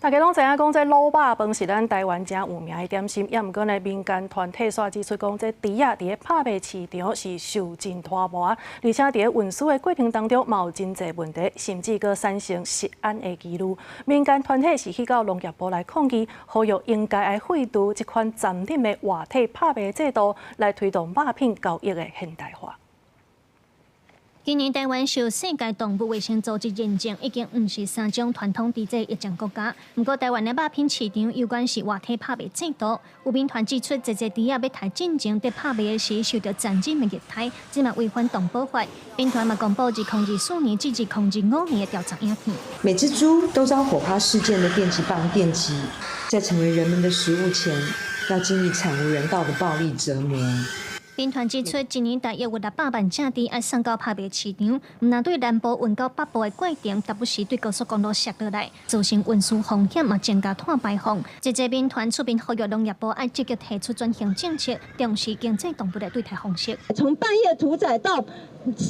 大家拢知影讲，这卤肉饭是咱台湾真有名的点心，也毋过呢，民间团体煞指出讲，这猪仔伫拍卖市场是受尽拖磨，而且伫运输的过程当中，嘛有真侪问题，甚至佫产生食安的疑虑。民间团体是去到农业部来抗议，呼吁应该来废除这款暂定的活体拍卖制度，来推动肉品交易的现代化。 今年台湾受世界动物卫生组织认证，已经毋是3种传统伫这疫情国家。不过，台湾的肉品市场有关是活体拍卖制度，有民团指出，这猪仔要抬进前在拍卖的时受到暂禁的虐待，即嘛违反动保法。民团嘛公布2024年至2025年的调查影片。每只猪都遭火花事件的电击棒电击，在成为人们的食物前，要经历惨无人道的暴力折磨。 民团指出，今年大约有600万只猪要送到拍卖市场，毋但对南部运到北部的过程，特别是对高速公路摔落来，造成运输风险，嘛增加碳排放。这民团出面呼吁农业部要积极提出转型政策，重视经济动物的对待方式。从半夜屠宰到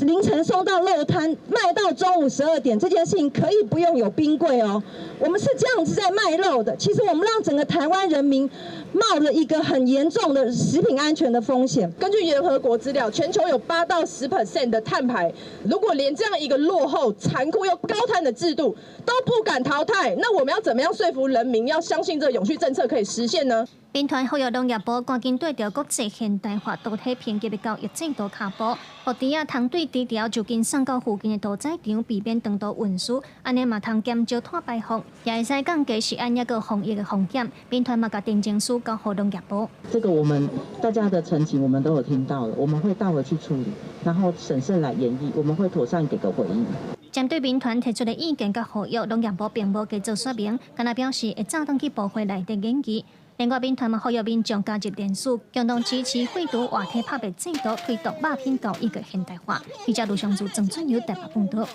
凌晨送到肉摊，卖到中午12点，这件事情可以不用有冰柜哦。我们是这样子在卖肉的，其实我们让整个台湾人民冒着一个很严重的食品安全的风险。根据联合国资料，全球有8到10% 的碳排，如果连这样一个落后、残酷又高碳的制度都不敢淘汰，那我们要怎么样说服人民要相信这个永续政策可以实现呢？ 民团呼吁农业部赶紧对着国际现代化多体评级的交易制度下步，互猪仔通对猪条就近送到附近的屠宰场，避免长途运输，安尼嘛通减少碳排放，也会使降低食安一个防疫的风险。民团嘛甲定情书交予农业部。这个我们大家的陈情我们都有听到了，我们会带回去处理，然后审慎来研议，我们会妥善给个回应。 针对民团提出的意见甲呼吁，农业部并无加做说明，敢若表示会早登去部会内底研究。另外，民团嘛呼吁民众加入联署，共同支持废除活体拍卖制度，推动肉品交易的现代化。记者卢尚珠、郑春友台北报道。